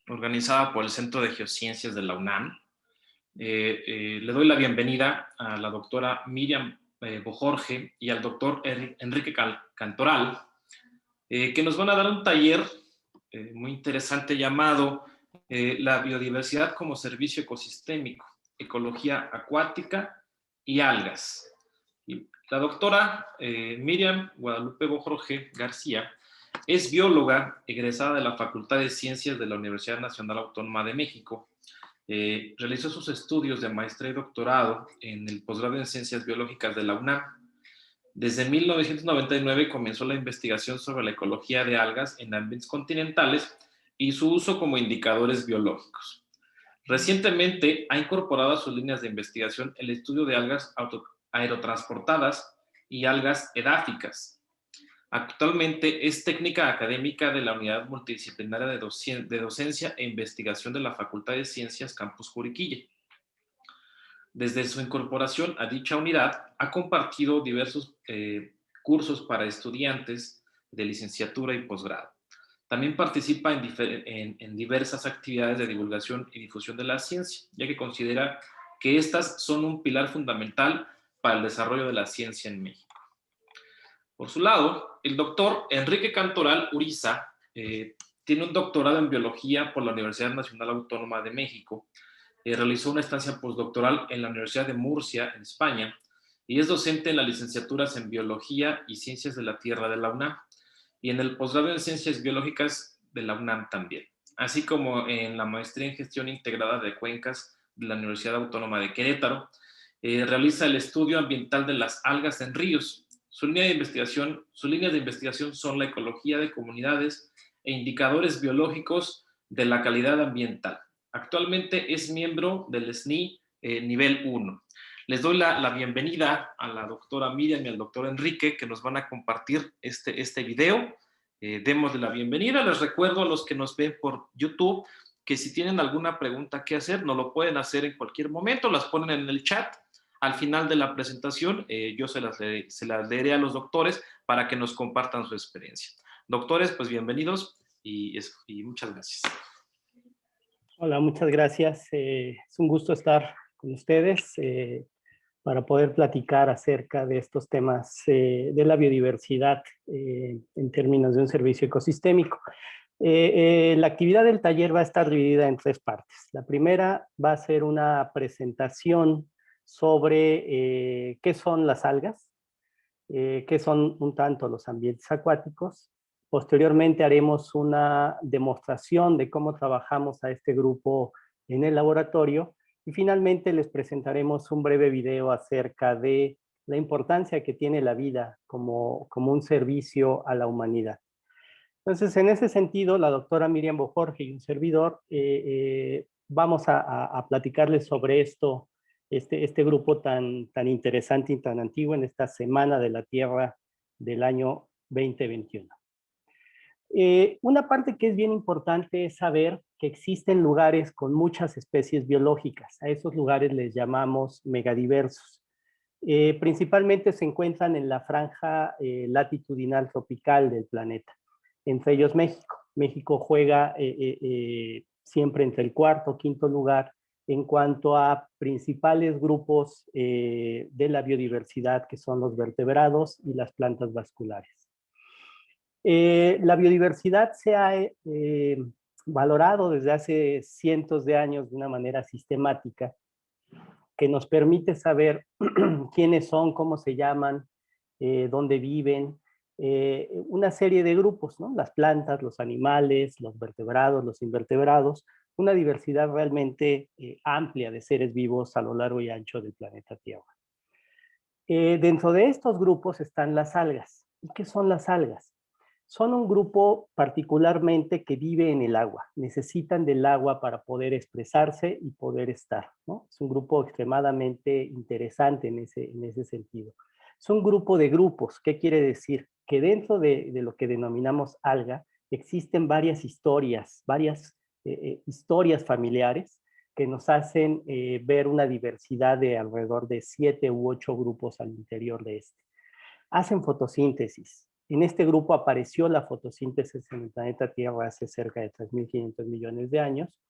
organizada por el Centro de Geociencias de la UNAM. Le doy la bienvenida a la doctora Miriam Bojorge y al doctor Enrique Cantoral, que nos van a dar un taller muy interesante llamado La biodiversidad como servicio ecosistémico, ecología acuática y algas. Y la doctora Miriam Guadalupe Bojorge García es bióloga egresada de la Facultad de Ciencias de la Universidad Nacional Autónoma de México. Realizó sus estudios de maestría y doctorado en el posgrado en Ciencias Biológicas de la UNAM. Desde 1999 comenzó la investigación sobre la ecología de algas en ambientes continentales y su uso como indicadores biológicos. Recientemente ha incorporado a sus líneas de investigación el estudio de algas aerotransportadas y algas edáficas. Actualmente es técnica académica de la Unidad Multidisciplinaria de Docencia e Investigación de la Facultad de Ciencias Campus Juriquilla. Desde su incorporación a dicha unidad, ha compartido diversos cursos para estudiantes de licenciatura y posgrado. También participa en diversas actividades de divulgación y difusión de la ciencia, ya que considera que estas son un pilar fundamental para el desarrollo de la ciencia en México. Por su lado, el doctor Enrique Cantoral Uriza tiene un doctorado en biología por la Universidad Nacional Autónoma de México. Realizó una estancia postdoctoral en la Universidad de Murcia, en España, y es docente en las licenciaturas en Biología y Ciencias de la Tierra de la UNAM, y en el posgrado en Ciencias Biológicas de la UNAM también, así como en la maestría en Gestión Integrada de Cuencas de la Universidad Autónoma de Querétaro. Realiza el estudio ambiental de las algas en ríos. Sus líneas de investigación son la ecología de comunidades e indicadores biológicos de la calidad ambiental. Actualmente es miembro del SNI nivel 1. Les doy la bienvenida a la doctora Miriam y al doctor Enrique, que nos van a compartir este video. Démosle la bienvenida. Les recuerdo a los que nos ven por YouTube que si tienen alguna pregunta que hacer, nos lo pueden hacer en cualquier momento, las ponen en el chat. Al final de la presentación, yo se las leeré a los doctores para que nos compartan su experiencia. Doctores, pues bienvenidos y muchas gracias. Hola, muchas gracias. Es un gusto estar con ustedes para poder platicar acerca de estos temas de la biodiversidad en términos de un servicio ecosistémico. La actividad del taller va a estar dividida en tres partes. La primera va a ser una presentación sobre qué son las algas, qué son un tanto los ambientes acuáticos. Posteriormente haremos una demostración de cómo trabajamos a este grupo en el laboratorio y finalmente les presentaremos un breve video acerca de la importancia que tiene la vida como un servicio a la humanidad. Entonces, en ese sentido, la doctora Miriam Bojorge y un servidor vamos a platicarles sobre esto, este grupo tan interesante y tan antiguo en esta Semana de la Tierra del año 2021. Una parte que es bien importante es saber que existen lugares con muchas especies biológicas. A esos lugares les llamamos megadiversos. Principalmente se encuentran en la franja latitudinal tropical del planeta, entre ellos México. México juega siempre entre el cuarto o quinto lugar en cuanto a principales grupos de la biodiversidad, que son los vertebrados y las plantas vasculares. La biodiversidad se ha valorado desde hace cientos de años de una manera sistemática, que nos permite saber quiénes son, cómo se llaman, dónde viven, una serie de grupos, ¿no? Las plantas, los animales, los vertebrados, los invertebrados, una diversidad realmente amplia de seres vivos a lo largo y ancho del planeta Tierra. Dentro de estos grupos están las algas. ¿Y qué son las algas? Son un grupo particularmente que vive en el agua. Necesitan del agua para poder expresarse y poder estar, ¿no? Es un grupo extremadamente interesante en ese sentido. Es un grupo de grupos. ¿Qué quiere decir? Que dentro de lo que denominamos alga existen varias historias familiares que nos hacen ver una diversidad de alrededor de 7 u 8 grupos al interior de este. Hacen fotosíntesis. En este grupo apareció la fotosíntesis en el planeta Tierra hace cerca de 3.500 millones de años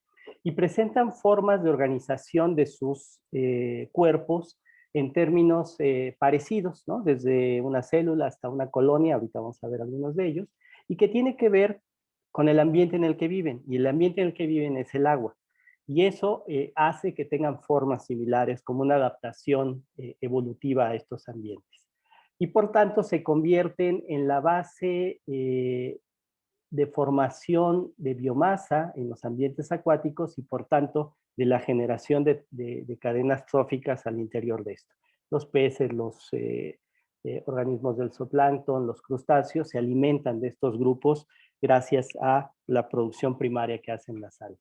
y presentan formas de organización de sus cuerpos en términos parecidos, ¿no? Desde una célula hasta una colonia, ahorita vamos a ver algunos de ellos, y que tiene que ver con el ambiente en el que viven, y el ambiente en el que viven es el agua. Y eso hace que tengan formas similares como una adaptación evolutiva a estos ambientes. Y por tanto se convierten en la base de formación de biomasa en los ambientes acuáticos y por tanto de la generación de cadenas tróficas al interior de esto. Los peces, los organismos del zooplancton, los crustáceos se alimentan de estos grupos gracias a la producción primaria que hacen las algas.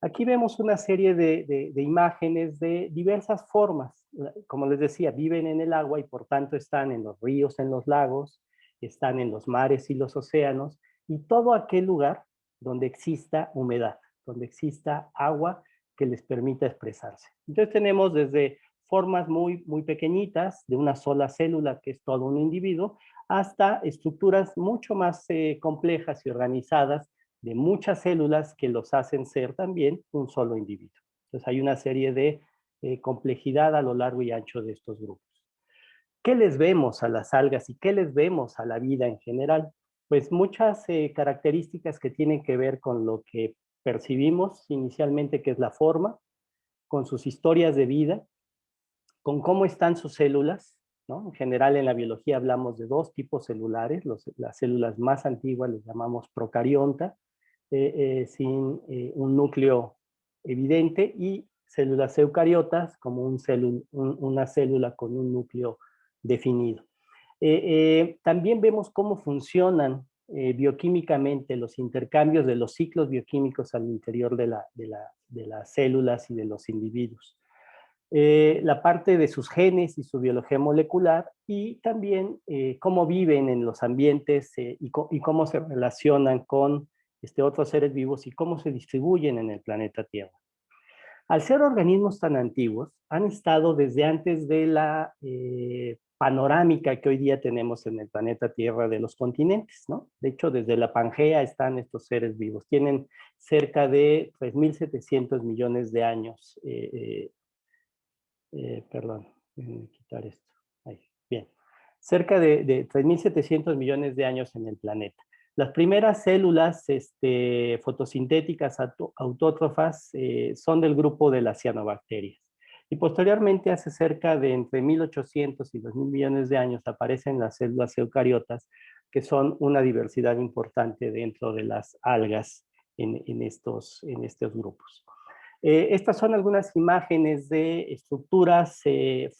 Aquí vemos una serie de imágenes de diversas formas. Como les decía, viven en el agua y por tanto están en los ríos, en los lagos, están en los mares y los océanos, y todo aquel lugar donde exista humedad, donde exista agua que les permita expresarse. Entonces tenemos desde formas muy pequeñitas, de una sola célula que es todo un individuo, hasta estructuras mucho más complejas y organizadas de muchas células que los hacen ser también un solo individuo. Entonces hay una serie de complejidad a lo largo y ancho de estos grupos. ¿Qué les vemos a las algas y qué les vemos a la vida en general? Pues muchas características que tienen que ver con lo que percibimos inicialmente, que es la forma, con sus historias de vida, con cómo están sus células, ¿no? En general en la biología hablamos de dos tipos celulares, las células más antiguas les llamamos procarionta, sin un núcleo evidente, y células eucariotas como una célula con un núcleo definido. También vemos cómo funcionan bioquímicamente los intercambios de los ciclos bioquímicos al interior de las células y de los individuos. La parte de sus genes y su biología molecular, y también cómo viven en los ambientes y cómo se relacionan con otros seres vivos y cómo se distribuyen en el planeta Tierra. Al ser organismos tan antiguos, han estado desde antes de la panorámica que hoy día tenemos en el planeta Tierra de los continentes, ¿no? De hecho, desde la Pangea están estos seres vivos. Tienen cerca de 3.700 millones de años. Perdón, déjenme quitar esto. Ahí, bien. Cerca de 3.700 millones de años en el planeta. Las primeras células fotosintéticas autótrofas son del grupo de las cianobacterias. Y posteriormente, hace cerca de entre 1.800 y 2.000 millones de años, aparecen las células eucariotas, que son una diversidad importante dentro de las algas en estos grupos. Estas son algunas imágenes de estructuras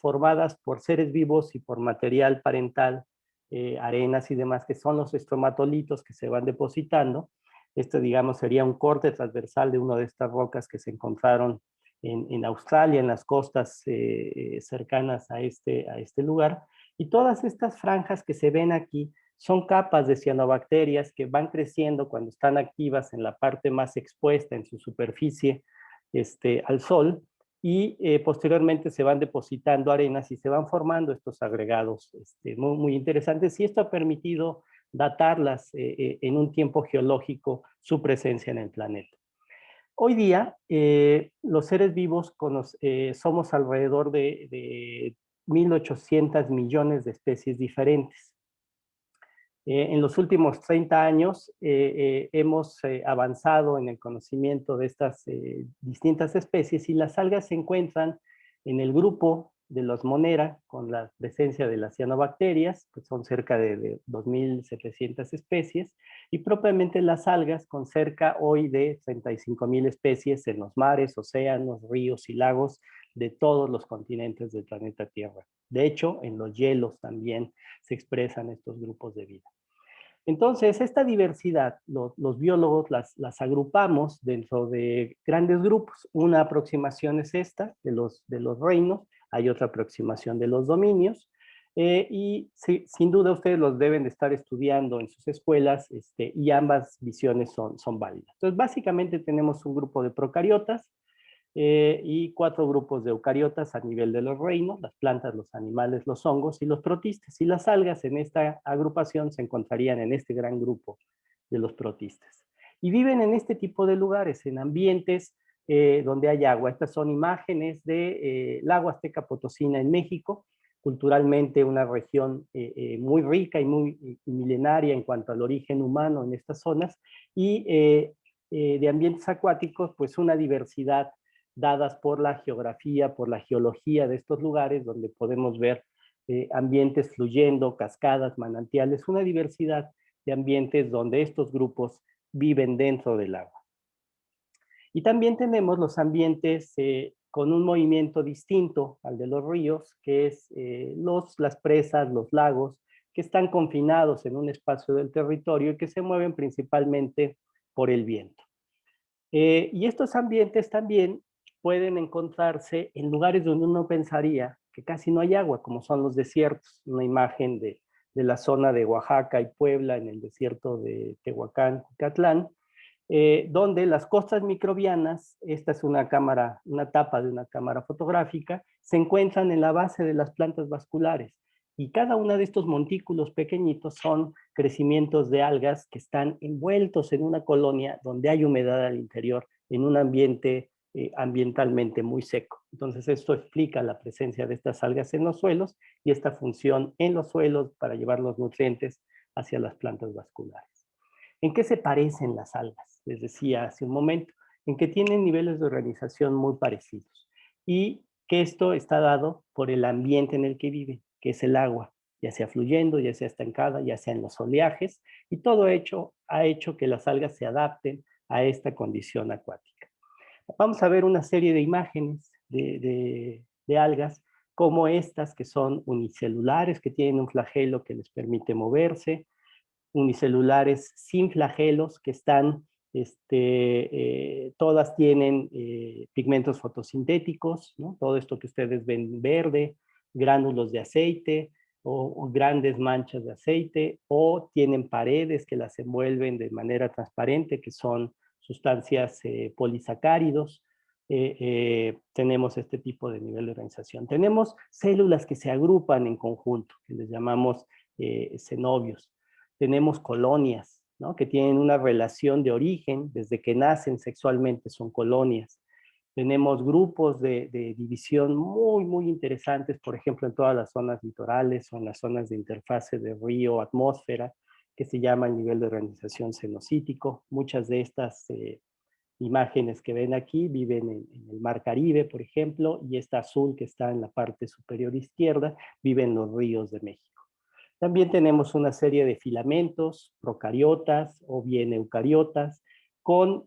formadas por seres vivos y por material parental, arenas y demás, que son los estromatolitos que se van depositando. Este, digamos, sería un corte transversal de una de estas rocas que se encontraron en Australia, en las costas cercanas a este lugar. Y todas estas franjas que se ven aquí son capas de cianobacterias que van creciendo cuando están activas en la parte más expuesta en su superficie al sol, y posteriormente se van depositando arenas y se van formando estos agregados muy interesantes, y esto ha permitido datarlas en un tiempo geológico su presencia en el planeta. Hoy día, los seres vivos somos alrededor de 1.800 millones de especies diferentes. En los últimos 30 años hemos avanzado en el conocimiento de estas distintas especies, y las algas se encuentran en el grupo de los Monera, con la presencia de las cianobacterias, que son cerca de 2.700 especies, y propiamente las algas, con cerca hoy de 35.000 especies en los mares, océanos, ríos y lagos de todos los continentes del planeta Tierra. De hecho, en los hielos también se expresan estos grupos de vida. Entonces, esta diversidad, los biólogos las agrupamos dentro de grandes grupos. Una aproximación es esta, de los reinos. Hay otra aproximación de los dominios. Y sí, sin duda ustedes los deben de estar estudiando en sus escuelas, y ambas visiones son válidas. Entonces, básicamente tenemos un grupo de procariotas, y 4 grupos de eucariotas a nivel de los reinos, las plantas, los animales, los hongos y los protistas. Y las algas en esta agrupación se encontrarían en este gran grupo de los protistas. Y viven en este tipo de lugares, en ambientes donde hay agua. Estas son imágenes del lago Azteca Potosina en México, culturalmente una región muy rica y muy milenaria en cuanto al origen humano en estas zonas, y de ambientes acuáticos, pues una diversidad dadas por la geografía, por la geología de estos lugares, donde podemos ver ambientes fluyendo, cascadas, manantiales, una diversidad de ambientes donde estos grupos viven dentro del agua. Y también tenemos los ambientes con un movimiento distinto al de los ríos, que es las presas, los lagos, que están confinados en un espacio del territorio y que se mueven principalmente por el viento. Y estos ambientes también pueden encontrarse en lugares donde uno pensaría que casi no hay agua, como son los desiertos. Una imagen de la zona de Oaxaca y Puebla, en el desierto de Tehuacán, Catlán, donde las costas microbianas, esta es una tapa de una cámara fotográfica, se encuentran en la base de las plantas vasculares. Y cada uno de estos montículos pequeñitos son crecimientos de algas que están envueltos en una colonia donde hay humedad al interior, en un ambiente ambientalmente muy seco. Entonces esto explica la presencia de estas algas en los suelos y esta función en los suelos para llevar los nutrientes hacia las plantas vasculares. ¿En qué se parecen las algas? Les decía hace un momento, en que tienen niveles de organización muy parecidos y que esto está dado por el ambiente en el que viven, que es el agua, ya sea fluyendo, ya sea estancada, ya sea en los oleajes, y todo ha hecho que las algas se adapten a esta condición acuática. Vamos a ver una serie de imágenes de algas como estas que son unicelulares, que tienen un flagelo que les permite moverse, unicelulares sin flagelos que están, todas tienen pigmentos fotosintéticos, ¿no? Todo esto que ustedes ven verde, gránulos de aceite o grandes manchas de aceite, o tienen paredes que las envuelven de manera transparente, que son sustancias polisacáridos. Tenemos este tipo de nivel de organización. Tenemos células que se agrupan en conjunto, que les llamamos cenobios. Tenemos colonias, ¿no? Que tienen una relación de origen, desde que nacen sexualmente son colonias. Tenemos grupos de división muy, muy interesantes, por ejemplo, en todas las zonas litorales o en las zonas de interfase de río-atmósfera, que se llama el nivel de organización cenocítico. Muchas de estas imágenes que ven aquí viven en el Mar Caribe, por ejemplo, y esta azul que está en la parte superior izquierda vive en los ríos de México. También tenemos una serie de filamentos, procariotas o bien eucariotas, con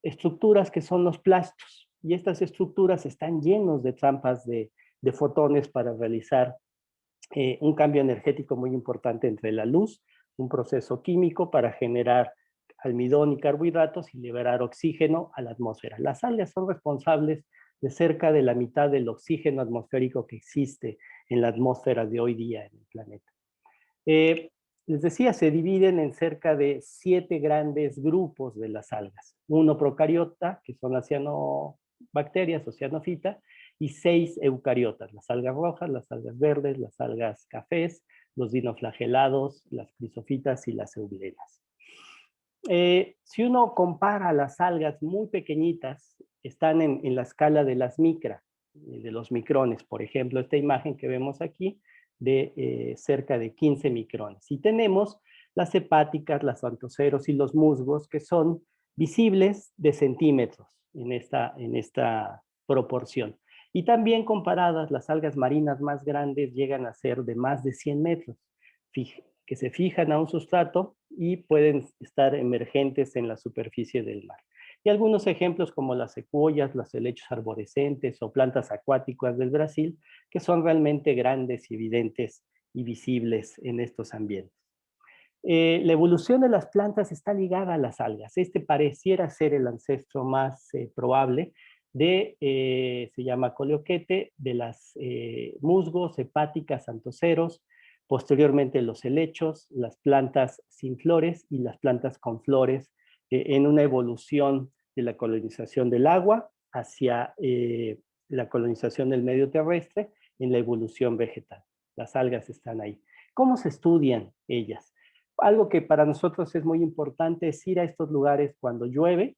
estructuras que son los plastos. Y estas estructuras están llenos de trampas de fotones para realizar un cambio energético muy importante entre la luz, un proceso químico para generar almidón y carbohidratos y liberar oxígeno a la atmósfera. Las algas son responsables de cerca de la mitad del oxígeno atmosférico que existe en la atmósfera de hoy día en el planeta. Les decía, se dividen en cerca de 7 grandes grupos de las algas. Uno procariota, que son las cianobacterias o cianofita, y 6 eucariotas, las algas rojas, las algas verdes, las algas cafés, los dinoflagelados, las crisofitas y las eubilenas. Si uno compara las algas muy pequeñitas, están en la escala de las micra, de los micrones. Por ejemplo, esta imagen que vemos aquí de cerca de 15 micrones. Y tenemos las hepáticas, las antoceros y los musgos, que son visibles de centímetros en esta proporción. Y también comparadas, las algas marinas más grandes llegan a ser de más de 100 metros, que se fijan a un sustrato y pueden estar emergentes en la superficie del mar. Y algunos ejemplos como las secuoyas, los helechos arborescentes o plantas acuáticas del Brasil, que son realmente grandes y evidentes y visibles en estos ambientes. La evolución de las plantas está ligada a las algas. Este pareciera ser el ancestro más probable se llama coleoquete, de las musgos, hepáticas, antoceros, posteriormente los helechos, las plantas sin flores y las plantas con flores, en una evolución de la colonización del agua hacia la colonización del medio terrestre en la evolución vegetal. Las algas están ahí. ¿Cómo se estudian ellas? Algo que para nosotros es muy importante es ir a estos lugares cuando llueve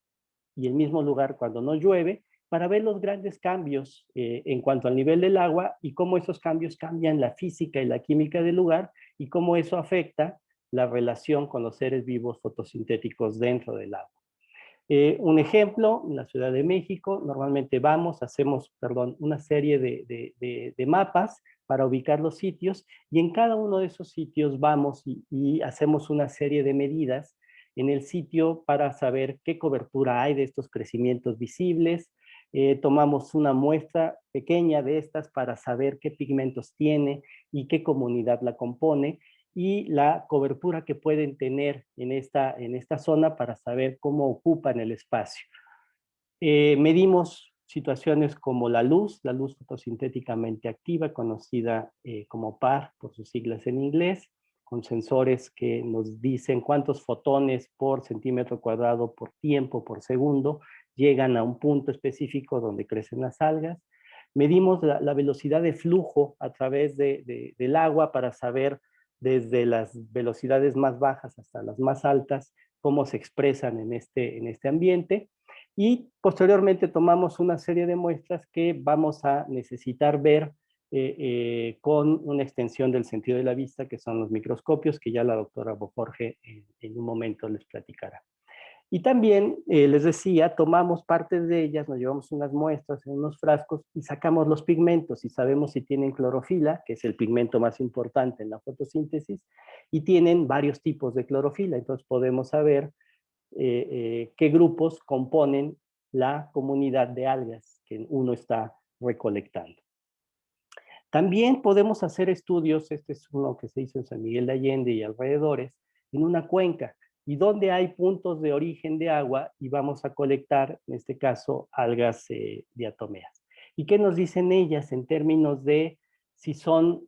y el mismo lugar cuando no llueve, para ver los grandes cambios en cuanto al nivel del agua y cómo esos cambios cambian la física y la química del lugar y cómo eso afecta la relación con los seres vivos fotosintéticos dentro del agua. Un ejemplo, en la Ciudad de México, normalmente hacemos una serie de mapas para ubicar los sitios y en cada uno de esos sitios vamos y hacemos una serie de medidas en el sitio para saber qué cobertura hay de estos crecimientos visibles. Tomamos una muestra pequeña de estas para saber qué pigmentos tiene y qué comunidad la compone y la cobertura que pueden tener en esta zona para saber cómo ocupan el espacio. Medimos situaciones como la luz fotosintéticamente activa, conocida como PAR por sus siglas en inglés, con sensores que nos dicen cuántos fotones por centímetro cuadrado, por tiempo, por segundo, llegan a un punto específico donde crecen las algas. Medimos la velocidad de flujo a través del agua para saber desde las velocidades más bajas hasta las más altas cómo se expresan en este ambiente. Y posteriormente tomamos una serie de muestras que vamos a necesitar ver con una extensión del sentido de la vista, que son los microscopios, que ya la doctora Bojorge en un momento les platicará. Y también, les decía, tomamos partes de ellas, nos llevamos unas muestras en unos frascos y sacamos los pigmentos y sabemos si tienen clorofila, que es el pigmento más importante en la fotosíntesis, y tienen varios tipos de clorofila. Entonces podemos saber qué grupos componen la comunidad de algas que uno está recolectando. También podemos hacer estudios, este es uno que se hizo en San Miguel de Allende y alrededores, en una cuenca, y donde hay puntos de origen de agua, y vamos a colectar, en este caso, algas diatomeas. ¿Y qué nos dicen ellas en términos de si son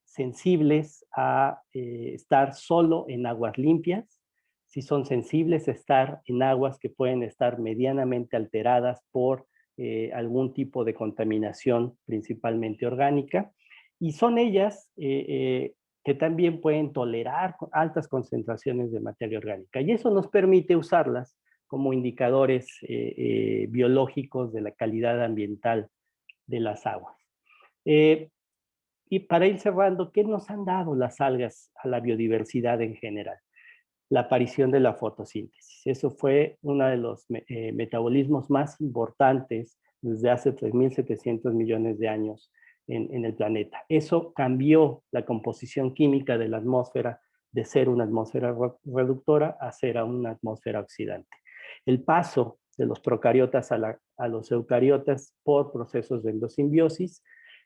sensibles a estar solo en aguas limpias, si son sensibles a estar en aguas que pueden estar medianamente alteradas por algún tipo de contaminación, principalmente orgánica, y son ellas que también pueden tolerar altas concentraciones de materia orgánica, y eso nos permite usarlas como indicadores biológicos de la calidad ambiental de las aguas. Y para ir cerrando, ¿qué nos han dado las algas a la biodiversidad en general? La aparición de la fotosíntesis. Eso fue uno de los metabolismos más importantes desde hace 3.700 millones de años en el planeta. Eso cambió la composición química de la atmósfera de ser una atmósfera reductora a ser una atmósfera oxidante. El paso de los procariotas a los eucariotas por procesos de endosimbiosis,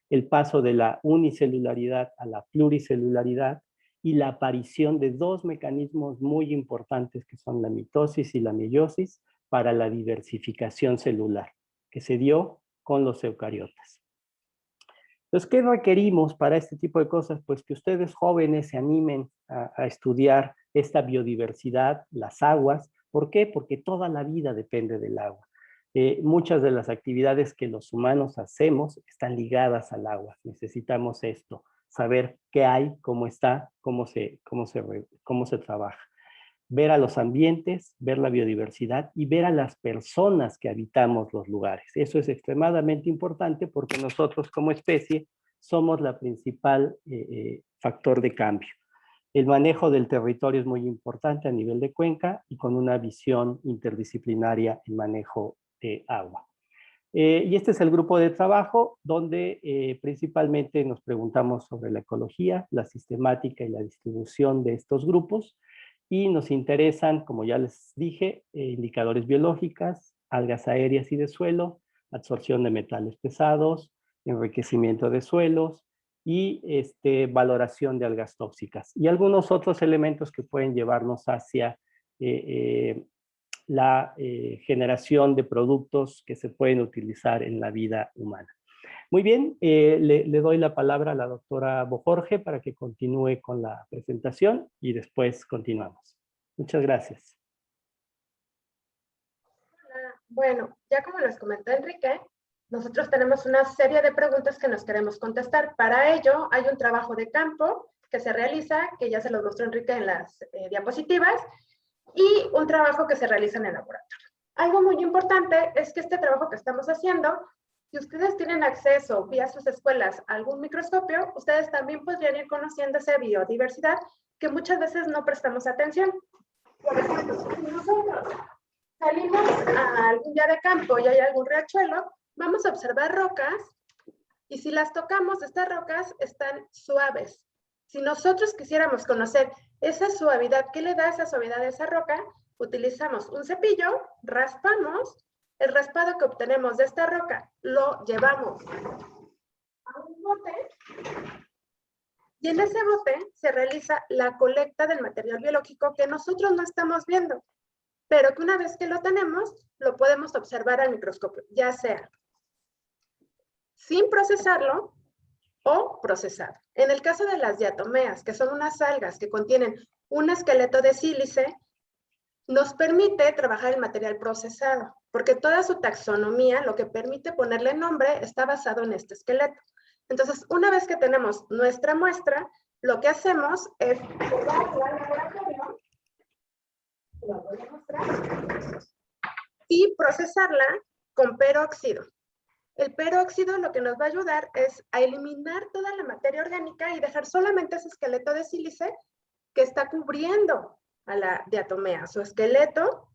el paso de la unicelularidad a la pluricelularidad, y la aparición de dos mecanismos muy importantes que son la mitosis y la meiosis para la diversificación celular, que se dio con los eucariotas. Entonces, ¿qué requerimos para este tipo de cosas? Pues que ustedes jóvenes se animen a estudiar esta biodiversidad, las aguas. ¿Por qué? Porque toda la vida depende del agua. Muchas de las actividades que los humanos hacemos están ligadas al agua. Necesitamos esto, saber qué hay, cómo está, cómo se trabaja. Ver a los ambientes, ver la biodiversidad y ver a las personas que habitamos los lugares. Eso es extremadamente importante porque nosotros como especie somos la principal factor de cambio. El manejo del territorio es muy importante a nivel de cuenca y con una visión interdisciplinaria en manejo de agua. Y este es el grupo de trabajo donde principalmente nos preguntamos sobre la ecología, la sistemática y la distribución de estos grupos, y nos interesan, como ya les dije, indicadores biológicos, algas aéreas y de suelo, absorción de metales pesados, enriquecimiento de suelos y valoración de algas tóxicas y algunos otros elementos que pueden llevarnos hacia la generación de productos que se pueden utilizar en la vida humana. Muy bien, le doy la palabra a la doctora Bojorge para que continúe con la presentación y después continuamos. Muchas gracias. Bueno, ya como les comentó Enrique, nosotros tenemos una serie de preguntas que nos queremos contestar. Para ello hay un trabajo de campo que se realiza, que ya se los mostró Enrique en las diapositivas, y un trabajo que se realiza en el laboratorio. Algo muy importante es que este trabajo que estamos haciendo, si ustedes tienen acceso vía sus escuelas a algún microscopio, ustedes también podrían ir conociendo esa biodiversidad que muchas veces no prestamos atención. Por ejemplo, si nosotros salimos a algún día de campo y hay algún riachuelo, vamos a observar rocas y si las tocamos, estas rocas están suaves. Si nosotros quisiéramos conocer esa suavidad, ¿qué le da esa suavidad a esa roca? Utilizamos un cepillo, raspamos, el raspado que obtenemos de esta roca lo llevamos a un bote y en ese bote se realiza la colecta del material biológico que nosotros no estamos viendo, pero que una vez que lo tenemos, lo podemos observar al microscopio, ya sea sin procesarlo o procesado. En el caso de las diatomeas, que son unas algas que contienen un esqueleto de sílice, nos permite trabajar el material procesado, porque toda su taxonomía, lo que permite ponerle nombre, está basado en este esqueleto. Entonces, una vez que tenemos nuestra muestra, lo que hacemos es llevarla al laboratorio, lo voy a mostrar, y procesarla con peróxido. El peróxido lo que nos va a ayudar es a eliminar toda la materia orgánica y dejar solamente ese esqueleto de sílice que está cubriendo a la diatomea, su esqueleto.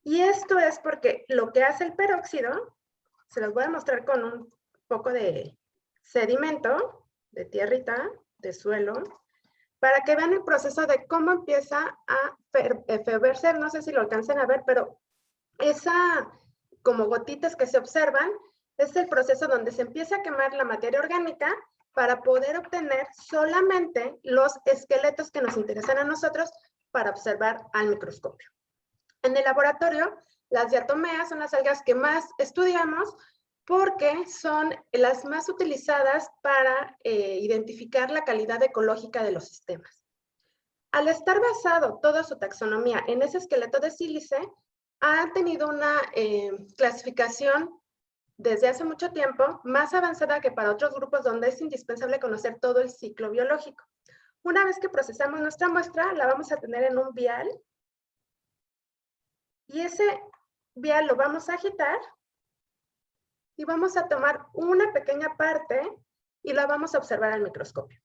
Y esto es porque lo que hace el peróxido, se los voy a mostrar con un poco de sedimento, de tierrita, de suelo, para que vean el proceso de cómo empieza a efervecer, no sé si lo alcancen a ver, pero esa como gotitas que se observan, es el proceso donde se empieza a quemar la materia orgánica para poder obtener solamente los esqueletos que nos interesan a nosotros para observar al microscopio. En el laboratorio, las diatomeas son las algas que más estudiamos porque son las más utilizadas para identificar la calidad ecológica de los sistemas. Al estar basado toda su taxonomía en ese esqueleto de sílice, ha tenido una clasificación desde hace mucho tiempo más avanzada que para otros grupos donde es indispensable conocer todo el ciclo biológico. Una vez que procesamos nuestra muestra, la vamos a tener en un vial y ese vial lo vamos a agitar y vamos a tomar una pequeña parte y la vamos a observar al microscopio.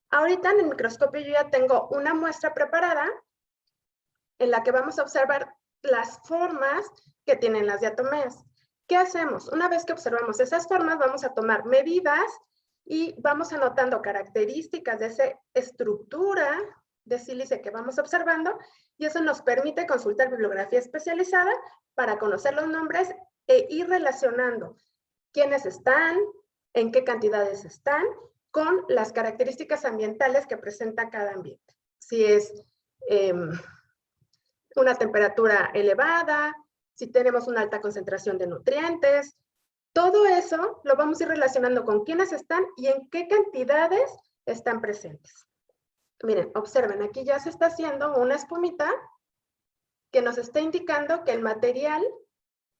Ahorita en el microscopio yo ya tengo una muestra preparada en la que vamos a observar las formas que tienen las diatomeas. ¿Qué hacemos? Una vez que observamos esas formas, vamos a tomar medidas y vamos anotando características de esa estructura de sílice que vamos observando y eso nos permite consultar bibliografía especializada para conocer los nombres e ir relacionando quiénes están, en qué cantidades están, con las características ambientales que presenta cada ambiente. Si es una temperatura elevada, si tenemos una alta concentración de nutrientes, todo eso lo vamos a ir relacionando con quiénes están y en qué cantidades están presentes. Miren, observen, aquí ya se está haciendo una espumita que nos está indicando que el material,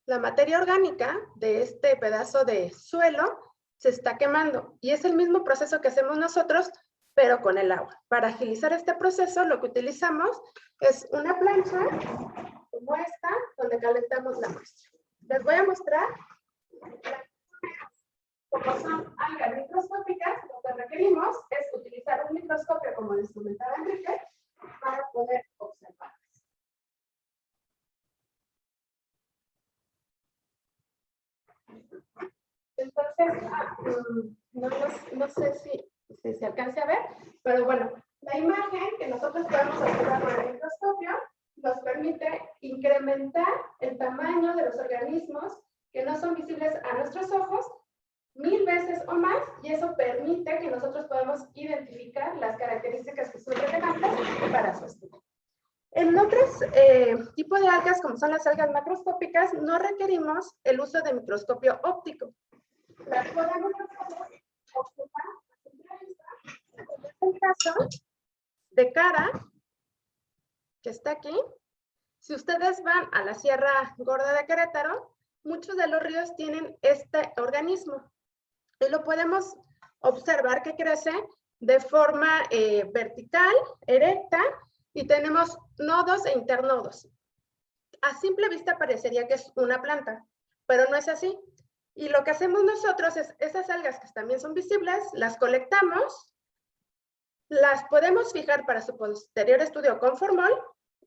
la materia orgánica de este pedazo de suelo se está quemando y es el mismo proceso que hacemos nosotros, pero con el agua. Para agilizar este proceso, lo que utilizamos es una plancha como esta, donde calentamos la muestra. Les voy a mostrar como son algas microscópicas, lo que requerimos es utilizar un microscopio, como les comentaba Enrique, para poder observarlas. Entonces, no sé si se alcance a ver, pero bueno, la imagen que nosotros podemos observar con el microscopio nos permite incrementar el tamaño de los organismos que no son visibles a nuestros ojos 1000 veces o más, y eso permite que nosotros podamos identificar las características que son relevantes para su estudio. En otros tipos de algas, como son las algas macroscópicas, no requerimos el uso de microscopio óptico. Las podemos observar en el caso de cara, que está aquí. Si ustedes van a la Sierra Gorda de Querétaro, muchos de los ríos tienen este organismo. Y lo podemos observar que crece de forma vertical, erecta, y tenemos nodos e internodos. A simple vista parecería que es una planta, pero no es así. Y lo que hacemos nosotros es, esas algas que también son visibles, las colectamos, las podemos fijar para su posterior estudio con formol,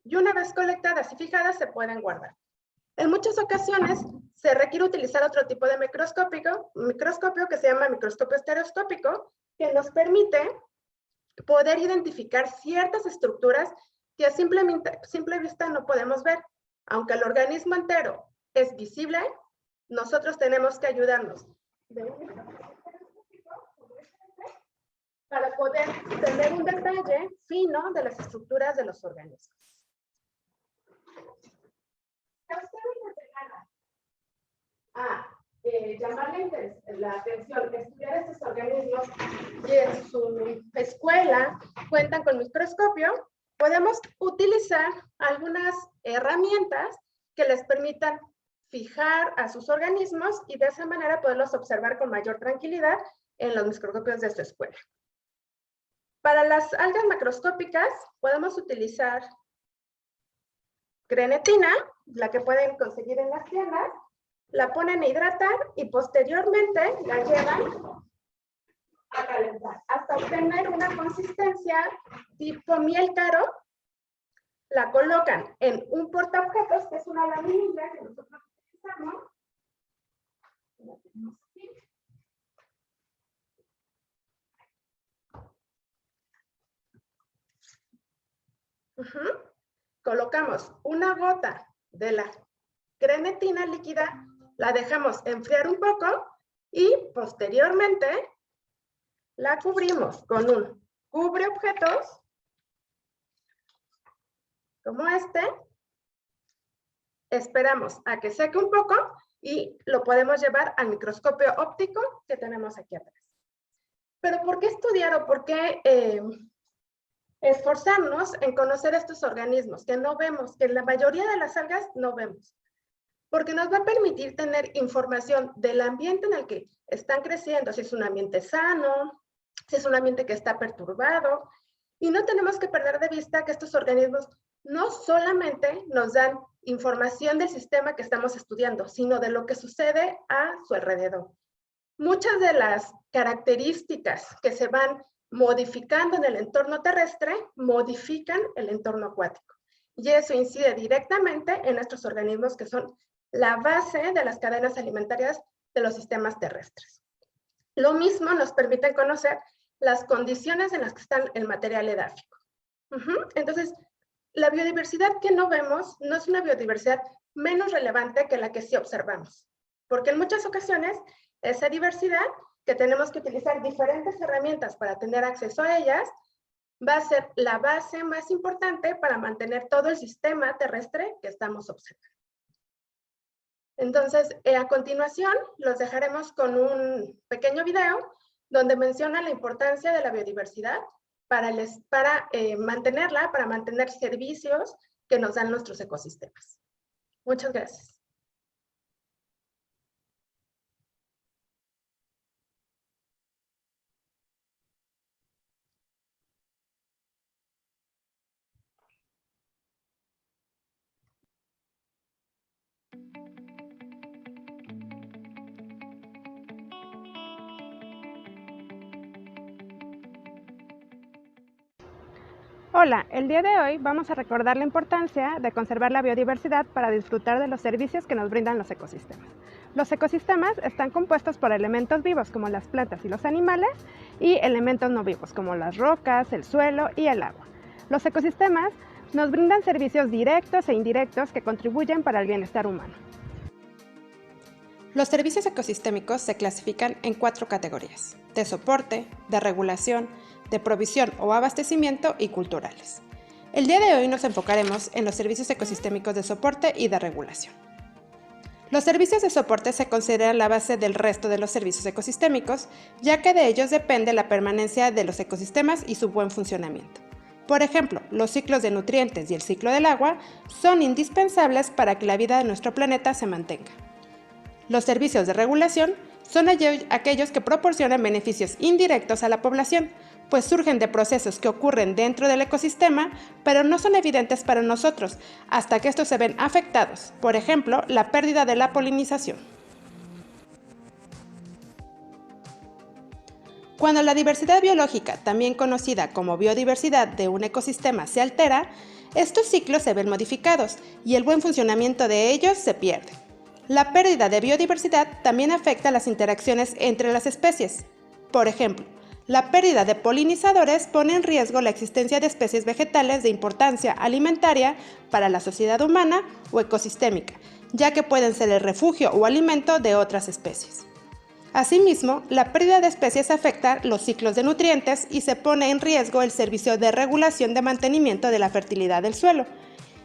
y una vez colectadas y fijadas se pueden guardar. En muchas ocasiones se requiere utilizar otro tipo de microscopio que se llama microscopio estereoscópico, que nos permite poder identificar ciertas estructuras que a simple vista no podemos ver. Aunque el organismo entero es visible, nosotros tenemos que ayudarnos de un microscopio para poder tener un detalle fino de las estructuras de los organismos. Llamarle la atención, estudiar estos organismos y en su escuela cuentan con microscopio, podemos utilizar algunas herramientas que les permitan fijar a sus organismos y de esa manera poderlos observar con mayor tranquilidad en los microscopios de su escuela. Para las algas macroscópicas podemos utilizar grenetina, la que pueden conseguir en las tiendas, la ponen a hidratar y posteriormente la llevan a calentar hasta obtener una consistencia tipo miel caro. La colocan en un portaobjetos, que es una laminilla que nosotros utilizamos. Colocamos una gota de la grenetina líquida, la dejamos enfriar un poco y posteriormente la cubrimos con un cubreobjetos como este. Esperamos a que seque un poco y lo podemos llevar al microscopio óptico que tenemos aquí atrás. Pero ¿por qué estudiar o por qué esforzarnos en conocer estos organismos que no vemos, que en la mayoría de las algas no vemos? Porque nos va a permitir tener información del ambiente en el que están creciendo, si es un ambiente sano, si es un ambiente que está perturbado, y no tenemos que perder de vista que estos organismos no solamente nos dan información del sistema que estamos estudiando, sino de lo que sucede a su alrededor. Muchas de las características que se van modificando en el entorno terrestre modifican el entorno acuático. Y eso incide directamente en nuestros organismos que son la base de las cadenas alimentarias de los sistemas terrestres. Lo mismo nos permite conocer las condiciones en las que está el material edáfico. Entonces, la biodiversidad que no vemos no es una biodiversidad menos relevante que la que sí observamos, porque en muchas ocasiones esa diversidad, que tenemos que utilizar diferentes herramientas para tener acceso a ellas, va a ser la base más importante para mantener todo el sistema terrestre que estamos observando. Entonces, a continuación, los dejaremos con un pequeño video donde menciona la importancia de la biodiversidad para mantenerla, para mantener servicios que nos dan nuestros ecosistemas. Muchas gracias. Hola, el día de hoy vamos a recordar la importancia de conservar la biodiversidad para disfrutar de los servicios que nos brindan los ecosistemas. Los ecosistemas están compuestos por elementos vivos como las plantas y los animales y elementos no vivos como las rocas, el suelo y el agua. Los ecosistemas nos brindan servicios directos e indirectos que contribuyen para el bienestar humano. Los servicios ecosistémicos se clasifican en 4 categorías: de soporte, de regulación, de provisión o abastecimiento y culturales. El día de hoy nos enfocaremos en los servicios ecosistémicos de soporte y de regulación. Los servicios de soporte se consideran la base del resto de los servicios ecosistémicos, ya que de ellos depende la permanencia de los ecosistemas y su buen funcionamiento. Por ejemplo, los ciclos de nutrientes y el ciclo del agua son indispensables para que la vida de nuestro planeta se mantenga. Los servicios de regulación son aquellos que proporcionan beneficios indirectos a la población, pues surgen de procesos que ocurren dentro del ecosistema, pero no son evidentes para nosotros hasta que estos se ven afectados, por ejemplo, la pérdida de la polinización. Cuando la diversidad biológica, también conocida como biodiversidad de un ecosistema, se altera, estos ciclos se ven modificados y el buen funcionamiento de ellos se pierde. La pérdida de biodiversidad también afecta las interacciones entre las especies. Por ejemplo, la pérdida de polinizadores pone en riesgo la existencia de especies vegetales de importancia alimentaria para la sociedad humana o ecosistémica, ya que pueden ser el refugio o alimento de otras especies. Asimismo, la pérdida de especies afecta los ciclos de nutrientes y se pone en riesgo el servicio de regulación de mantenimiento de la fertilidad del suelo.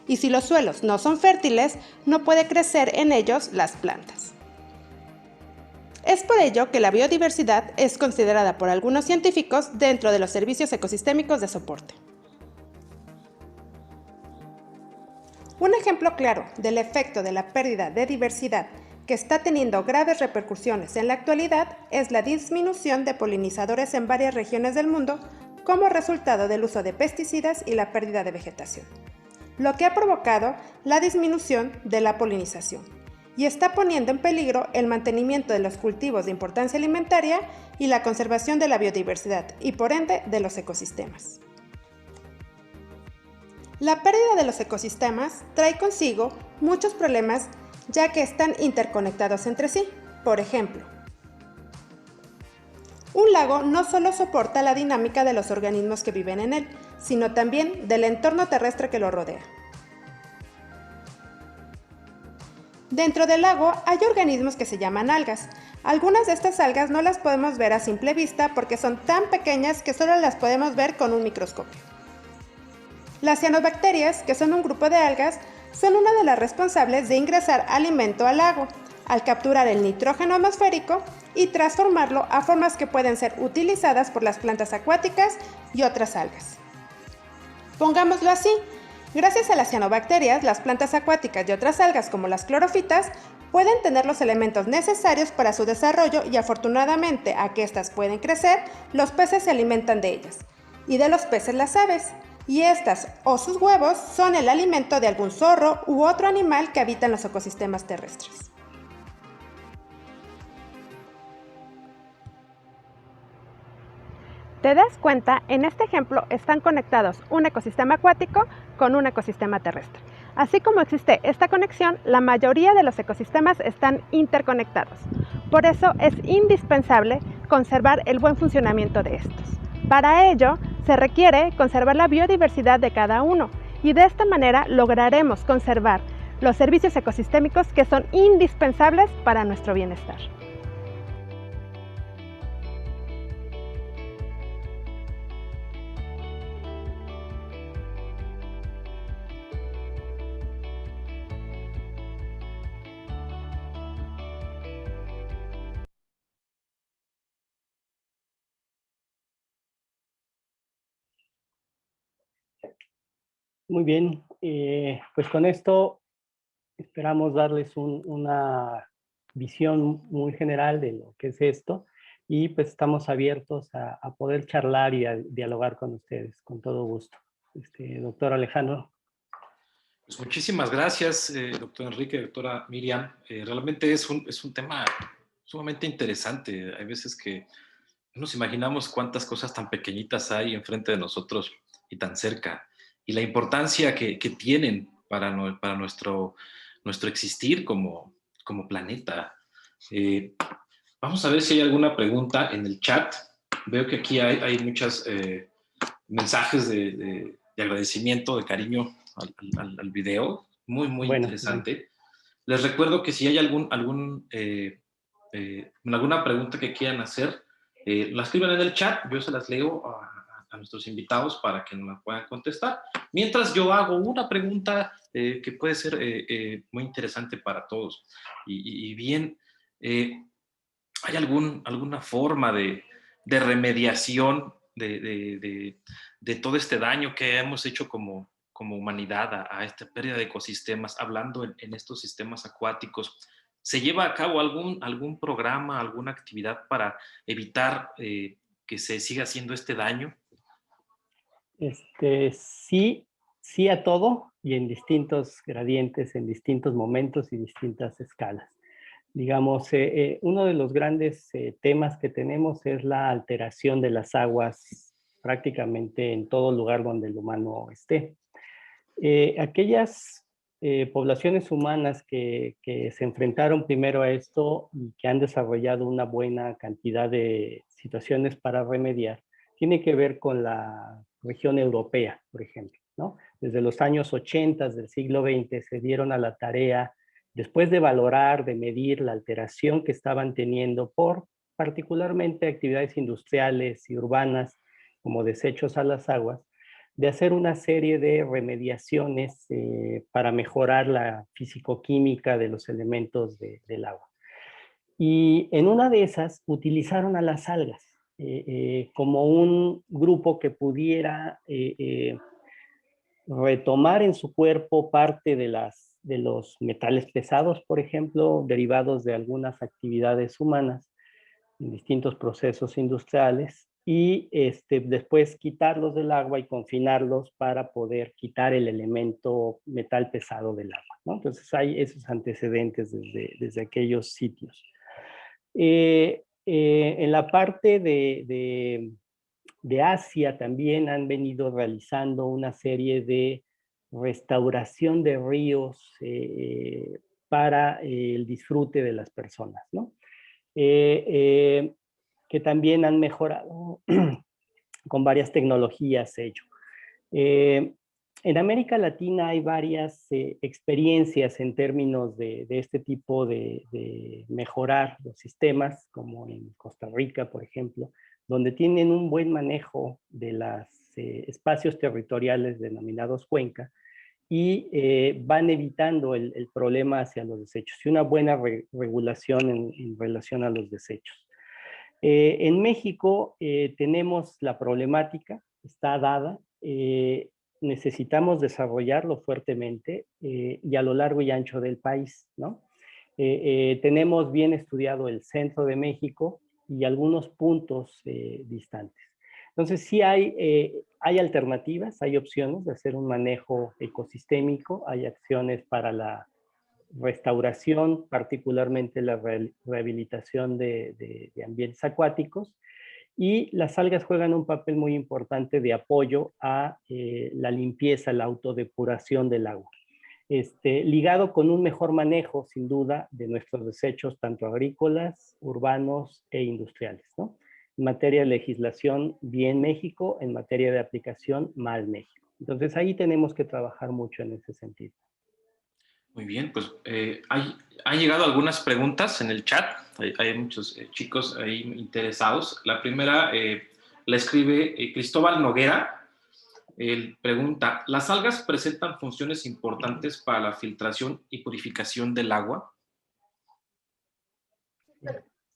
Y si los suelos no son fértiles, no puede crecer en ellos las plantas. Es por ello que la biodiversidad es considerada por algunos científicos dentro de los servicios ecosistémicos de soporte. Un ejemplo claro del efecto de la pérdida de diversidad que está teniendo graves repercusiones en la actualidad es la disminución de polinizadores en varias regiones del mundo como resultado del uso de pesticidas y la pérdida de vegetación, lo que ha provocado la disminución de la polinización y está poniendo en peligro el mantenimiento de los cultivos de importancia alimentaria y la conservación de la biodiversidad y por ende de los ecosistemas. La pérdida de los ecosistemas trae consigo muchos problemas ya que están interconectados entre sí. Por ejemplo, un lago no solo soporta la dinámica de los organismos que viven en él, sino también del entorno terrestre que lo rodea. Dentro del lago hay organismos que se llaman algas. Algunas de estas algas no las podemos ver a simple vista porque son tan pequeñas que solo las podemos ver con un microscopio. Las cianobacterias, que son un grupo de algas, son una de las responsables de ingresar alimento al lago, al capturar el nitrógeno atmosférico y transformarlo a formas que pueden ser utilizadas por las plantas acuáticas y otras algas. Pongámoslo así, gracias a las cianobacterias, las plantas acuáticas y otras algas como las clorofitas pueden tener los elementos necesarios para su desarrollo y afortunadamente a que éstas pueden crecer, los peces se alimentan de ellas y de los peces las aves. Y estas o sus huevos son el alimento de algún zorro u otro animal que habita en los ecosistemas terrestres. ¿Te das cuenta? En este ejemplo están conectados un ecosistema acuático con un ecosistema terrestre. Así como existe esta conexión, la mayoría de los ecosistemas están interconectados. Por eso es indispensable conservar el buen funcionamiento de estos. Para ello, se requiere conservar la biodiversidad de cada uno y de esta manera lograremos conservar los servicios ecosistémicos que son indispensables para nuestro bienestar. Muy bien, pues con esto esperamos darles una visión muy general de lo que es esto y pues estamos abiertos a poder charlar y a dialogar con ustedes, con todo gusto. Doctor Alejandro. Pues muchísimas gracias, doctor Enrique, doctora Miriam. Realmente es un tema sumamente interesante. Hay veces que no nos imaginamos cuántas cosas tan pequeñitas hay enfrente de nosotros y tan cerca, y la importancia que tienen para nuestro existir como planeta. Vamos a ver si hay alguna pregunta en el chat. Veo que aquí hay muchos mensajes de agradecimiento, de cariño al video. Muy interesante. Bien. Les recuerdo que si hay alguna pregunta que quieran hacer, la escriban en el chat, yo se las leo a nuestros invitados para que nos la puedan contestar. Mientras yo hago una pregunta que puede ser muy interesante para todos. Y bien, ¿hay alguna forma de remediación de todo este daño que hemos hecho como humanidad a esta pérdida de ecosistemas, hablando en estos sistemas acuáticos? ¿Se lleva a cabo algún programa, alguna actividad para evitar que se siga haciendo este daño? Sí, sí a todo y en distintos gradientes, en distintos momentos y distintas escalas. Digamos, uno de los grandes temas que tenemos es la alteración de las aguas prácticamente en todo lugar donde el humano esté. Aquellas poblaciones humanas que se enfrentaron primero a esto y que han desarrollado una buena cantidad de situaciones para remediar, tiene que ver con la región europea, por ejemplo, ¿no? Desde los años 80 del siglo XX se dieron a la tarea, después de valorar, de medir la alteración que estaban teniendo por particularmente actividades industriales y urbanas como desechos a las aguas, de hacer una serie de remediaciones para mejorar la fisicoquímica de los elementos del agua. Y en una de esas utilizaron a las algas como un grupo que pudiera retomar en su cuerpo parte de los metales pesados, por ejemplo, derivados de algunas actividades humanas en distintos procesos industriales, y después quitarlos del agua y confinarlos para poder quitar el elemento metal pesado del agua, ¿no? Entonces hay esos antecedentes desde aquellos sitios. En la parte de Asia también han venido realizando una serie de restauración de ríos para el disfrute de las personas, ¿no? Que también han mejorado con varias tecnologías ello. En América Latina hay varias experiencias en términos de este tipo de mejorar los sistemas, como en Costa Rica, por ejemplo, donde tienen un buen manejo de los espacios territoriales denominados cuenca, y van evitando el problema hacia los desechos y una buena regulación en relación a los desechos. En México tenemos la problemática, está dada, necesitamos desarrollarlo fuertemente y a lo largo y ancho del país, ¿no? Tenemos bien estudiado el centro de México y algunos puntos distantes. Entonces sí hay alternativas, hay opciones de hacer un manejo ecosistémico, hay acciones para la restauración, particularmente la rehabilitación de ambientes acuáticos, y las algas juegan un papel muy importante de apoyo a la limpieza, la autodepuración del agua. Ligado con un mejor manejo, sin duda, de nuestros desechos, tanto agrícolas, urbanos e industriales, ¿no? En materia de legislación, bien México; en materia de aplicación, mal México. Entonces ahí tenemos que trabajar mucho en ese sentido. Muy bien, pues han llegado algunas preguntas en el chat. Hay muchos chicos ahí interesados. La primera la escribe Cristóbal Noguera. Él pregunta, ¿las algas presentan funciones importantes para la filtración y purificación del agua?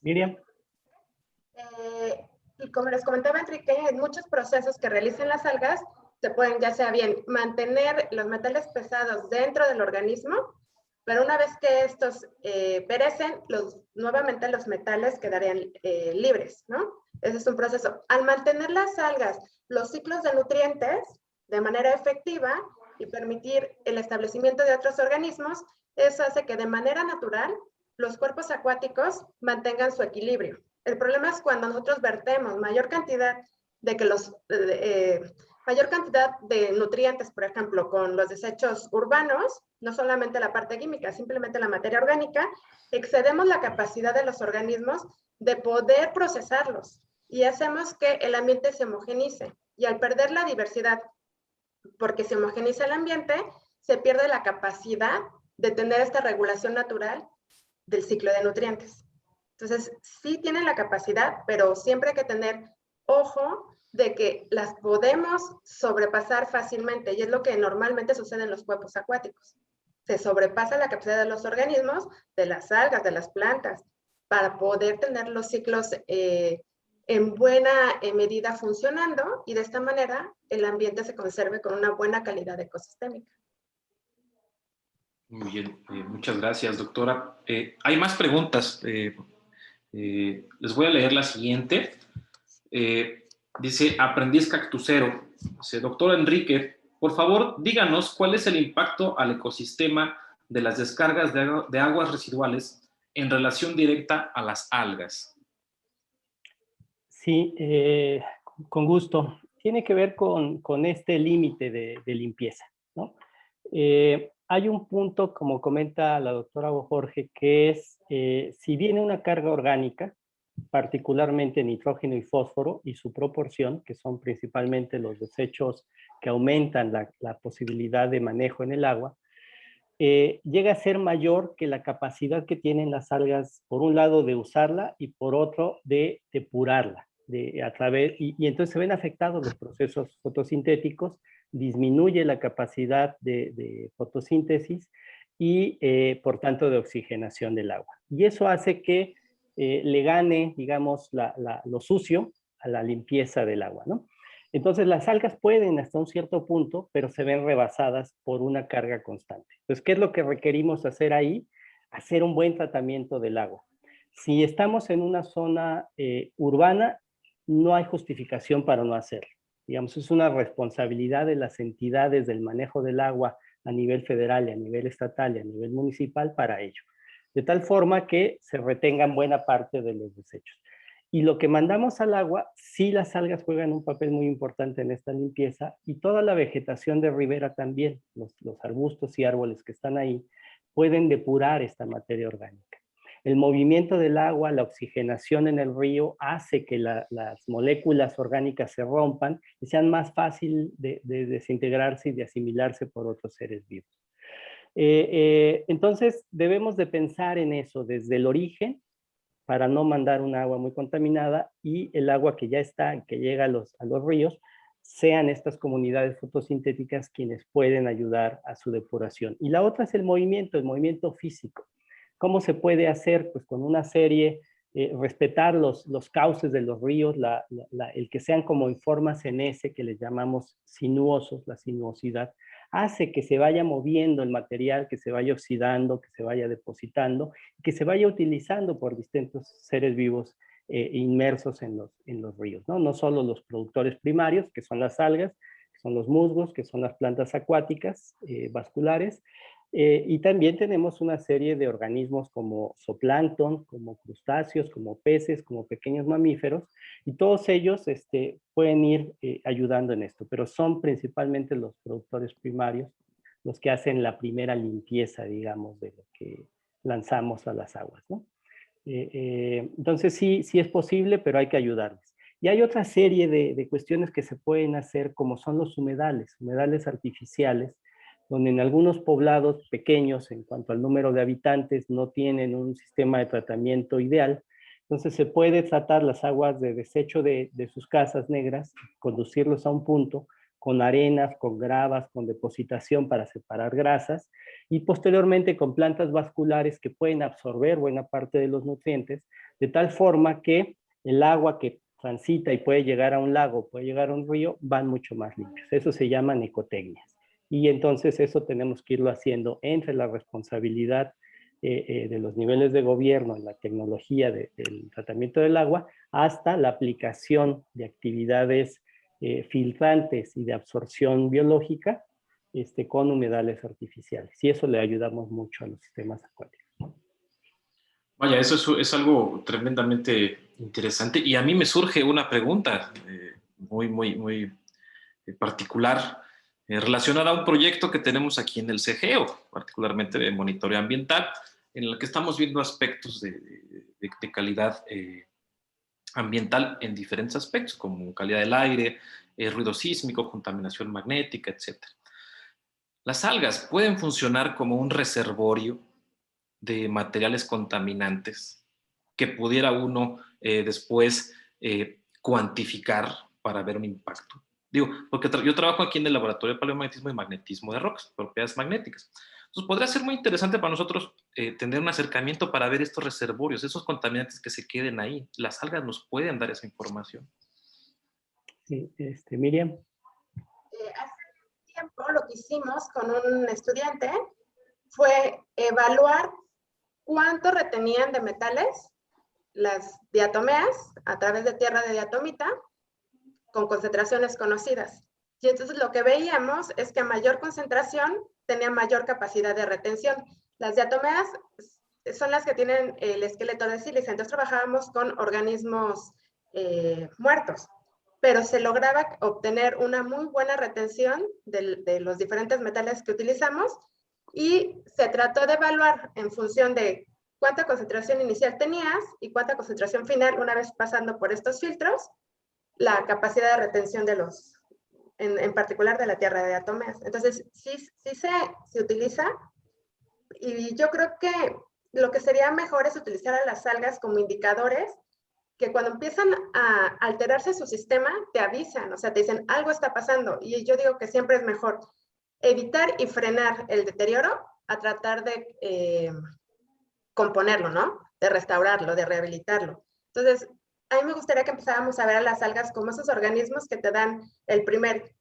Miriam. Y como les comentaba Enrique, hay muchos procesos que realizan las algas. Se pueden ya sea bien mantener los metales pesados dentro del organismo, pero una vez que estos perecen, nuevamente los metales quedarían libres, ¿no? Ese es un proceso. Al mantener las algas los ciclos de nutrientes de manera efectiva y permitir el establecimiento de otros organismos, eso hace que de manera natural los cuerpos acuáticos mantengan su equilibrio. El problema es cuando nosotros vertemos mayor cantidad de nutrientes, por ejemplo, con los desechos urbanos, no solamente la parte química, simplemente la materia orgánica, excedemos la capacidad de los organismos de poder procesarlos y hacemos que el ambiente se homogenice. Y al perder la diversidad, porque se homogeniza el ambiente, se pierde la capacidad de tener esta regulación natural del ciclo de nutrientes. Entonces, sí tienen la capacidad, pero siempre hay que tener ojo de que las podemos sobrepasar fácilmente, y es lo que normalmente sucede en los cuerpos acuáticos. Se sobrepasa la capacidad de los organismos, de las algas, de las plantas, para poder tener los ciclos en buena medida funcionando, y de esta manera el ambiente se conserve con una buena calidad ecosistémica. Muy bien, muchas gracias, doctora. Hay más preguntas. Les voy a leer la siguiente. Dice aprendiz cactusero. Dice, doctor Enrique, por favor, díganos cuál es el impacto al ecosistema de las descargas de aguas residuales en relación directa a las algas. Sí, con gusto. Tiene que ver con este límite de limpieza, ¿no? Hay un punto, como comenta la doctora Jorge, que es, si viene una carga orgánica, particularmente nitrógeno y fósforo, y su proporción, que son principalmente los desechos que aumentan la posibilidad de manejo en el agua, llega a ser mayor que la capacidad que tienen las algas, por un lado, de usarla y por otro, de depurarla. Y entonces se ven afectados los procesos fotosintéticos, disminuye la capacidad de fotosíntesis y, por tanto, de oxigenación del agua. Y eso hace que le gane, digamos, lo sucio a la limpieza del agua, ¿no? Entonces las algas pueden hasta un cierto punto, pero se ven rebasadas por una carga constante. Entonces, ¿qué es lo que requerimos hacer ahí? Hacer un buen tratamiento del agua. Si estamos en una zona urbana, no hay justificación para no hacerlo. Digamos, es una responsabilidad de las entidades del manejo del agua a nivel federal y a nivel estatal y a nivel municipal para ello. De tal forma que se retengan buena parte de los desechos. Y lo que mandamos al agua, sí las algas juegan un papel muy importante en esta limpieza y toda la vegetación de ribera también, los arbustos y árboles que están ahí, pueden depurar esta materia orgánica. El movimiento del agua, la oxigenación en el río hace que las moléculas orgánicas se rompan y sean más fácil de desintegrarse y de asimilarse por otros seres vivos. Entonces debemos de pensar en eso desde el origen, para no mandar un agua muy contaminada y el agua que ya está, que llega a los ríos, sean estas comunidades fotosintéticas quienes pueden ayudar a su depuración. Y la otra es el movimiento físico. ¿Cómo se puede hacer? Pues con una serie, respetar los cauces de los ríos, el que sean como en formas en S, que les llamamos sinuosos, la sinuosidad, hace que se vaya moviendo el material, que se vaya oxidando, que se vaya depositando, que se vaya utilizando por distintos seres vivos inmersos en los ríos, ¿no? No solo los productores primarios, que son las algas, que son los musgos, que son las plantas acuáticas vasculares, y también tenemos una serie de organismos como zooplancton, como crustáceos, como peces, como pequeños mamíferos, y todos ellos pueden ir ayudando en esto, pero son principalmente los productores primarios los que hacen la primera limpieza, digamos, de lo que lanzamos a las aguas, ¿no? Entonces sí es posible, pero hay que ayudarles. Y hay otra serie de cuestiones que se pueden hacer, como son los humedales artificiales, donde en algunos poblados pequeños, en cuanto al número de habitantes, no tienen un sistema de tratamiento ideal. Entonces se puede tratar las aguas de desecho de sus casas negras, conducirlos a un punto con arenas, con gravas, con depositación para separar grasas, y posteriormente con plantas vasculares que pueden absorber buena parte de los nutrientes, de tal forma que el agua que transita y puede llegar a un lago, puede llegar a un río, van mucho más limpios. Eso se llaman ecotecnias. Y entonces eso tenemos que irlo haciendo entre la responsabilidad de los niveles de gobierno en la tecnología del tratamiento del agua, hasta la aplicación de actividades filtrantes y de absorción biológica con humedales artificiales. Y eso le ayudamos mucho a los sistemas acuáticos. Vaya, eso es algo tremendamente interesante. Y a mí me surge una pregunta muy particular relacionada a un proyecto que tenemos aquí en el CEGEO, particularmente de monitoreo ambiental, en el que estamos viendo aspectos de calidad ambiental en diferentes aspectos, como calidad del aire, ruido sísmico, contaminación magnética, etc. Las algas pueden funcionar como un reservorio de materiales contaminantes que pudiera uno después cuantificar para ver un impacto. Digo, porque yo trabajo aquí en el laboratorio de paleomagnetismo y magnetismo de rocas, propiedades magnéticas. Entonces, podría ser muy interesante para nosotros tener un acercamiento para ver estos reservorios, esos contaminantes que se queden ahí. Las algas nos pueden dar esa información. Sí, Miriam. Hace tiempo lo que hicimos con un estudiante fue evaluar cuánto retenían de metales las diatomeas a través de tierra de diatomita con concentraciones conocidas. Y entonces lo que veíamos es que a mayor concentración tenía mayor capacidad de retención. Las diatomeas son las que tienen el esqueleto de sílice, entonces trabajábamos con organismos muertos, pero se lograba obtener una muy buena retención de los diferentes metales que utilizamos y se trató de evaluar en función de cuánta concentración inicial tenías y cuánta concentración final una vez pasando por estos filtros, la capacidad de retención de los, en particular de la tierra de diatomeas. Entonces, sí se utiliza y yo creo que lo que sería mejor es utilizar a las algas como indicadores que cuando empiezan a alterarse su sistema, te avisan, o sea, te dicen, algo está pasando. Y yo digo que siempre es mejor evitar y frenar el deterioro a tratar de componerlo, ¿no? De restaurarlo, de rehabilitarlo. Entonces, a mí me gustaría que empezáramos a ver a las algas como esos organismos que te dan el primer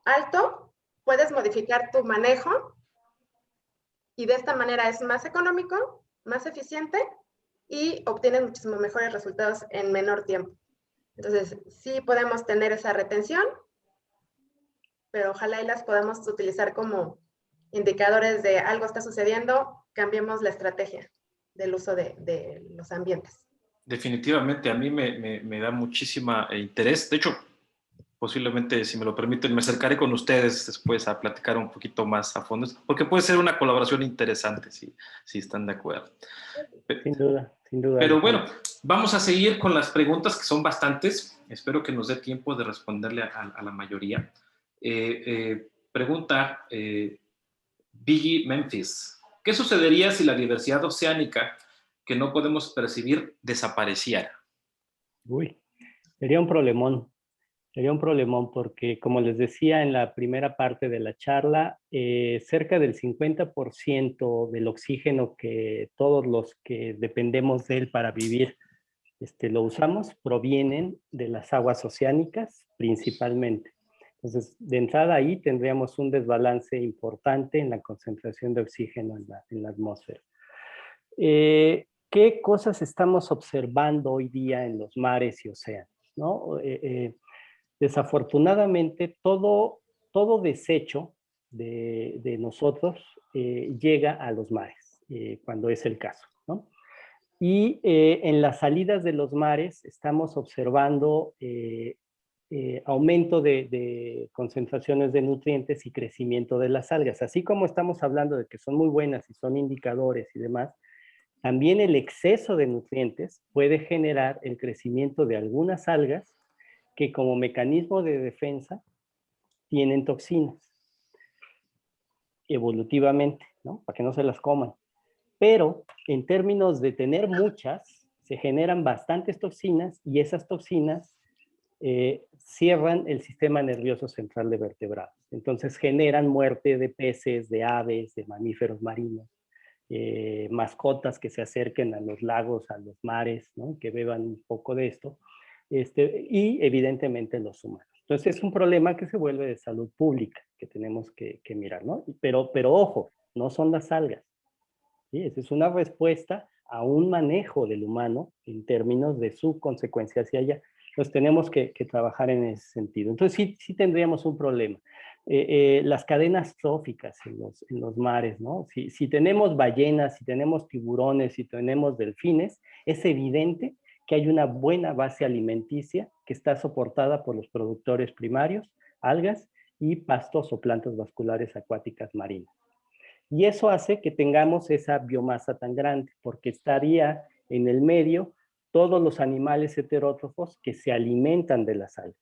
alto, puedes modificar tu manejo y de esta manera es más económico, más eficiente y obtienes muchísimo mejores resultados en menor tiempo. Entonces, sí podemos tener esa retención, pero ojalá y las podamos utilizar como indicadores de algo está sucediendo, cambiemos la estrategia del uso de los ambientes. Definitivamente, a mí me da muchísimo interés. De hecho, posiblemente, si me lo permiten, me acercaré con ustedes después a platicar un poquito más a fondo, porque puede ser una colaboración interesante, si están de acuerdo. Sin duda, sin duda. Pero bueno, vamos a seguir con las preguntas, que son bastantes. Espero que nos dé tiempo de responderle a la mayoría. Pregunta Biggie Memphis. ¿Qué sucedería si la diversidad oceánica que no podemos percibir desapareciera? Uy, sería un problemón. Sería un problemón porque, como les decía en la primera parte de la charla, cerca del 50% del oxígeno que todos los que dependemos de él para vivir lo usamos, provienen de las aguas oceánicas principalmente. Entonces, de entrada ahí tendríamos un desbalance importante en la concentración de oxígeno en la atmósfera. ¿Qué cosas estamos observando hoy día en los mares y océanos, ¿no? Desafortunadamente, todo desecho de nosotros llega a los mares, cuando es el caso, ¿no? Y en las salidas de los mares estamos observando aumento de concentraciones de nutrientes y crecimiento de las algas. Así como estamos hablando de que son muy buenas y son indicadores y demás, también el exceso de nutrientes puede generar el crecimiento de algunas algas que como mecanismo de defensa tienen toxinas evolutivamente, ¿no? Para que no se las coman. Pero en términos de tener muchas, se generan bastantes toxinas y esas toxinas cierran el sistema nervioso central de vertebrados. Entonces generan muerte de peces, de aves, de mamíferos marinos, mascotas que se acerquen a los lagos, a los mares, ¿no? Que beban un poco de esto, y evidentemente los humanos. Entonces es un problema que se vuelve de salud pública que tenemos que mirar, ¿no? Pero ojo, no son las algas. ¿Sí? Esa es una respuesta a un manejo del humano en términos de su consecuencia hacia allá. Entonces tenemos que trabajar en ese sentido. Entonces sí tendríamos un problema. Las cadenas tróficas en los mares, ¿no? Si tenemos ballenas, si tenemos tiburones, si tenemos delfines, es evidente que hay una buena base alimenticia que está soportada por los productores primarios, algas y pastos o plantas vasculares acuáticas marinas. Y eso hace que tengamos esa biomasa tan grande, porque estaría en el medio todos los animales heterótrofos que se alimentan de las algas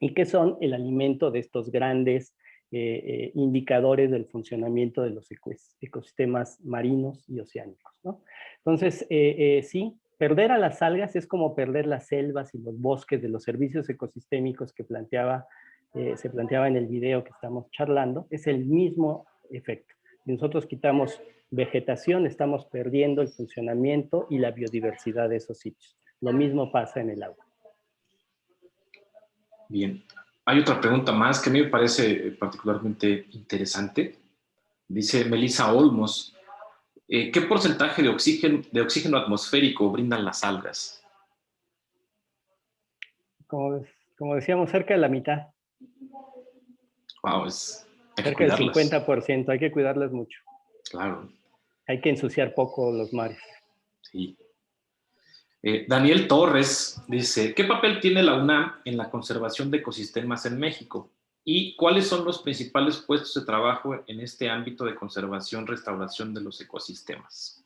y que son el alimento de estos grandes indicadores del funcionamiento de los ecosistemas marinos y oceánicos, ¿no? Entonces, sí, perder a las algas es como perder las selvas y los bosques de los servicios ecosistémicos que se planteaba en el video que estamos charlando, es el mismo efecto. Si nosotros quitamos vegetación, estamos perdiendo el funcionamiento y la biodiversidad de esos sitios. Lo mismo pasa en el agua. Bien. Hay otra pregunta más que a mí me parece particularmente interesante. Dice Melissa Olmos, ¿qué porcentaje de oxígeno atmosférico brindan las algas? Como decíamos, cerca de la mitad. Wow, hay que Cerca del cuidarlas. 50%, hay que cuidarlas mucho. Claro, Hay que ensuciar poco los mares. sí. Daniel Torres dice, ¿qué papel tiene la UNAM en la conservación de ecosistemas en México? ¿Y cuáles son los principales puestos de trabajo en este ámbito de conservación, restauración de los ecosistemas?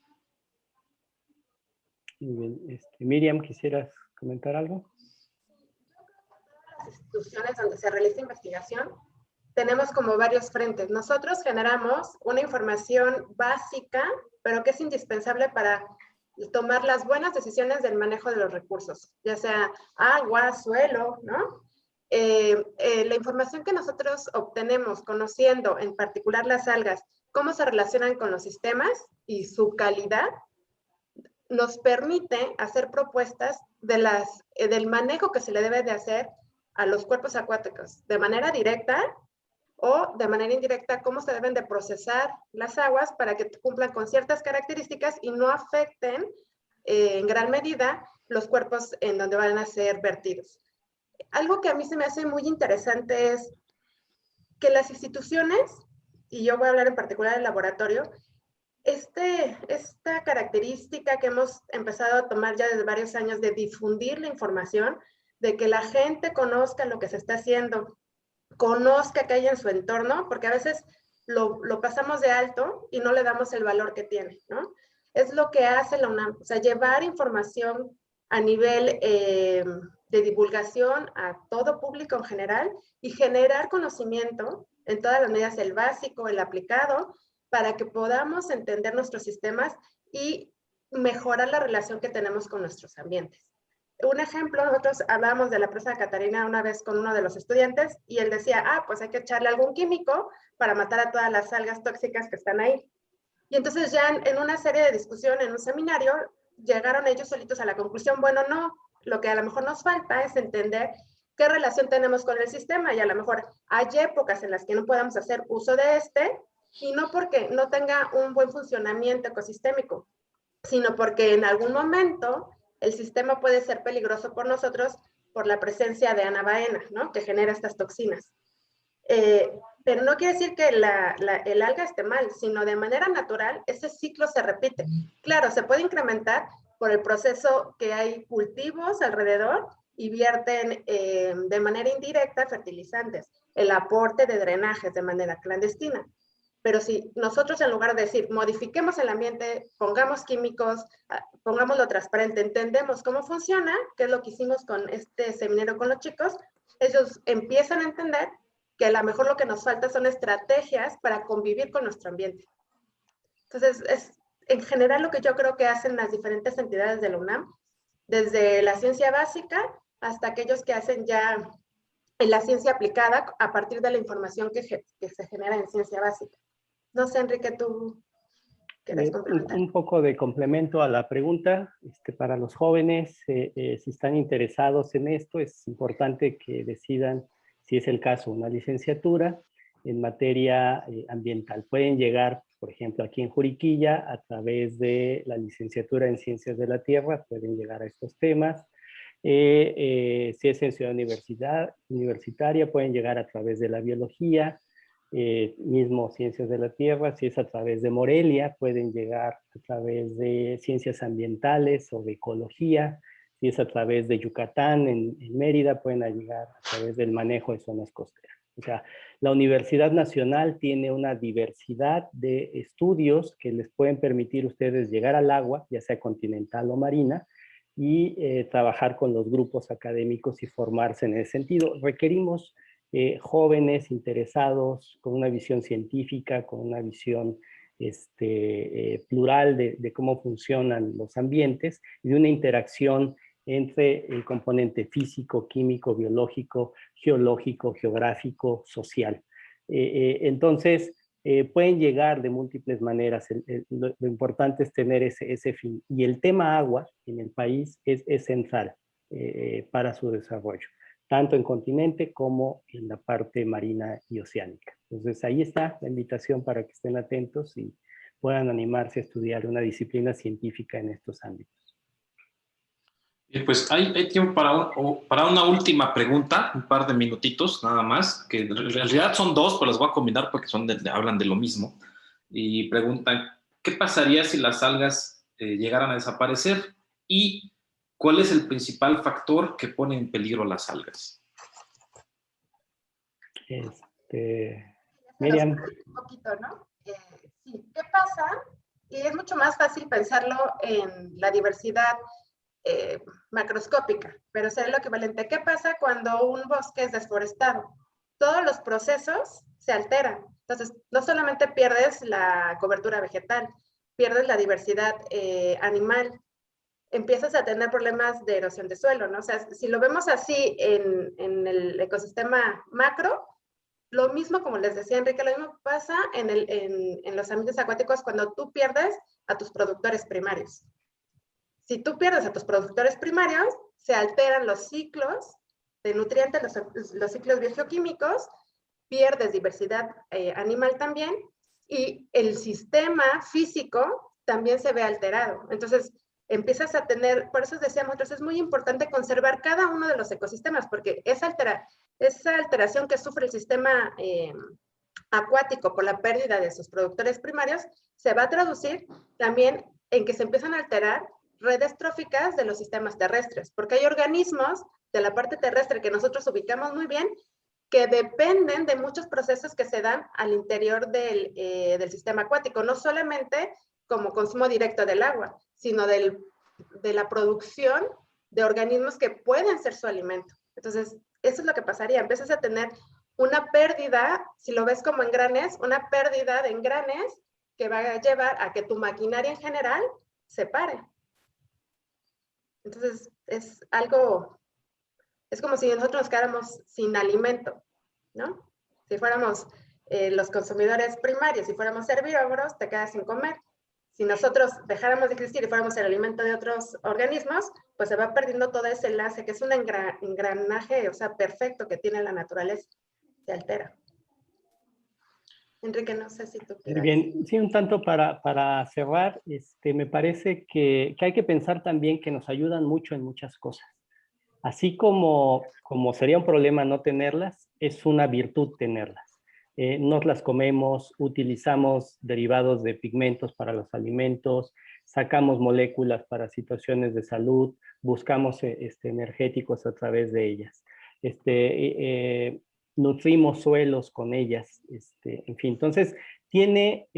Muy bien. Miriam, ¿quisieras comentar algo? Las instituciones donde se realiza investigación, tenemos como varios frentes. Nosotros generamos una información básica, pero que es indispensable para tomar las buenas decisiones del manejo de los recursos, ya sea agua, suelo, ¿no? La información que nosotros obtenemos conociendo en particular las algas, cómo se relacionan con los sistemas y su calidad, nos permite hacer propuestas del manejo que se le debe de hacer a los cuerpos acuáticos, de manera directa o de manera indirecta, cómo se deben de procesar las aguas para que cumplan con ciertas características y no afecten en gran medida los cuerpos en donde van a ser vertidos. Algo que a mí se me hace muy interesante es que las instituciones, y yo voy a hablar en particular del laboratorio, esta característica que hemos empezado a tomar ya desde varios años de difundir la información, de que la gente conozca lo que se está haciendo, conozca qué hay en su entorno, porque a veces lo pasamos de alto y no le damos el valor que tiene, ¿no? Es lo que hace la UNAM, o sea, llevar información a nivel de divulgación a todo público en general y generar conocimiento en todas las medidas, el básico, el aplicado, para que podamos entender nuestros sistemas y mejorar la relación que tenemos con nuestros ambientes. Un ejemplo, nosotros hablábamos de la presa de Catarina una vez con uno de los estudiantes y él decía, pues hay que echarle algún químico para matar a todas las algas tóxicas que están ahí. Y entonces ya en una serie de discusión, en un seminario, llegaron ellos solitos a la conclusión, bueno, no, lo que a lo mejor nos falta es entender qué relación tenemos con el sistema y a lo mejor hay épocas en las que no podamos hacer uso de y no porque no tenga un buen funcionamiento ecosistémico, sino porque en algún momento el sistema puede ser peligroso por nosotros por la presencia de anabaena, ¿no? Que genera estas toxinas. Pero no quiere decir que el alga esté mal, sino de manera natural ese ciclo se repite. Claro, se puede incrementar por el proceso que hay cultivos alrededor y vierten de manera indirecta fertilizantes, el aporte de drenajes de manera clandestina. Pero si nosotros en lugar de decir, modifiquemos el ambiente, pongamos químicos, pongámoslo transparente, entendemos cómo funciona, que es lo que hicimos con este seminario con los chicos, ellos empiezan a entender que a lo mejor lo que nos falta son estrategias para convivir con nuestro ambiente. Entonces, es en general lo que yo creo que hacen las diferentes entidades de la UNAM, desde la ciencia básica hasta aquellos que hacen ya en la ciencia aplicada a partir de la información que se genera en ciencia básica. No sé, Enrique, ¿tú quieres complementar? Un poco de complemento a la pregunta. Para los jóvenes, si están interesados en esto, es importante que decidan, si es el caso, una licenciatura en materia ambiental. Pueden llegar, por ejemplo, aquí en Juriquilla, a través de la licenciatura en Ciencias de la Tierra, pueden llegar a estos temas. Si es en Ciudad Universitaria, pueden llegar a través de la biología, mismo Ciencias de la Tierra. Si es a través de Morelia, pueden llegar a través de Ciencias Ambientales o de Ecología. Si es a través de Yucatán, en Mérida, pueden llegar a través del manejo de zonas costeras. O sea, la Universidad Nacional tiene una diversidad de estudios que les pueden permitir a ustedes llegar al agua, ya sea continental o marina, y trabajar con los grupos académicos y formarse en ese sentido. Requerimos jóvenes interesados con una visión científica, con una visión plural de cómo funcionan los ambientes y de una interacción entre el componente físico, químico, biológico, geológico, geográfico, social. Entonces, pueden llegar de múltiples maneras. Lo importante es tener ese fin. Y el tema agua en el país es central para su desarrollo. tanto en continente como en la parte marina y oceánica. Entonces ahí está la invitación para que estén atentos y puedan animarse a estudiar una disciplina científica en estos ámbitos. Y pues hay tiempo para una última pregunta, un par de minutitos nada más, que en realidad son dos, pero las voy a combinar porque hablan de lo mismo. Y preguntan, ¿qué pasaría si las algas llegaran a desaparecer? ¿Y cuál es el principal factor que pone en peligro las algas? Miriam. Un poquito, ¿no? Sí, ¿qué pasa? Y es mucho más fácil pensarlo en la diversidad macroscópica, pero sería lo equivalente. ¿Qué pasa cuando un bosque es desforestado? Todos los procesos se alteran. Entonces, no solamente pierdes la cobertura vegetal, pierdes la diversidad animal, empiezas a tener problemas de erosión de suelo, ¿no? O sea, si lo vemos así en el ecosistema macro, lo mismo, como les decía Enrique, lo mismo pasa en los ambientes acuáticos cuando tú pierdes a tus productores primarios. Si tú pierdes a tus productores primarios, se alteran los ciclos de nutrientes, los ciclos biogeoquímicos, pierdes diversidad animal también, y el sistema físico también se ve alterado. Entonces, empiezas a tener, por eso decíamos, entonces es muy importante conservar cada uno de los ecosistemas, porque esa alteración que sufre el sistema acuático por la pérdida de sus productores primarios, se va a traducir también en que se empiezan a alterar redes tróficas de los sistemas terrestres, porque hay organismos de la parte terrestre que nosotros ubicamos muy bien, que dependen de muchos procesos que se dan al interior del sistema acuático, no solamente como consumo directo del agua, sino de la producción de organismos que pueden ser su alimento. Entonces, eso es lo que pasaría. Empiezas a tener una pérdida, si lo ves como engranes, una pérdida de engranes que va a llevar a que tu maquinaria en general se pare. Entonces, es como si nosotros nos quedáramos sin alimento, ¿no? Si fuéramos los consumidores primarios, si fuéramos herbívoros, te quedas sin comer. Si nosotros dejáramos de existir y fuéramos el alimento de otros organismos, pues se va perdiendo todo ese enlace, que es un engranaje, o sea, perfecto que tiene la naturaleza. Se altera. Enrique, no sé si tú quieres. Bien, sí, un tanto para cerrar, me parece que hay que pensar también que nos ayudan mucho en muchas cosas. Así como sería un problema no tenerlas, es una virtud tenerlas. Nos las comemos, utilizamos derivados de pigmentos para los alimentos, sacamos moléculas para situaciones de salud, buscamos energéticos a través de ellas. Nutrimos suelos con ellas, en fin. Entonces, tiene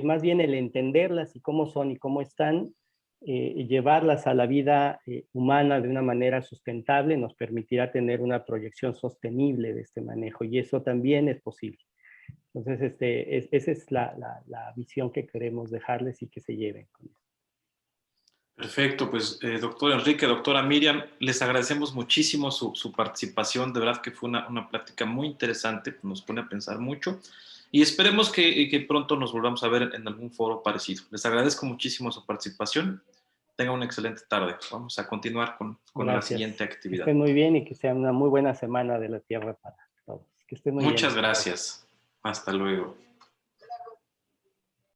más bien el entenderlas y cómo son y cómo están, llevarlas a la vida humana de una manera sustentable nos permitirá tener una proyección sostenible de este manejo, y eso también es posible. Entonces, esa es la visión que queremos dejarles y que se lleven con eso. Perfecto, pues doctor Enrique, doctora Miriam, les agradecemos muchísimo su participación, de verdad que fue una plática muy interesante, nos pone a pensar mucho y esperemos que pronto nos volvamos a ver en algún foro parecido. Les agradezco muchísimo su participación, tengan una excelente tarde, vamos a continuar con la siguiente actividad. Que estén muy bien y que sea una muy buena semana de la Tierra para todos. Que estén muy bien. Muchas gracias, hasta luego.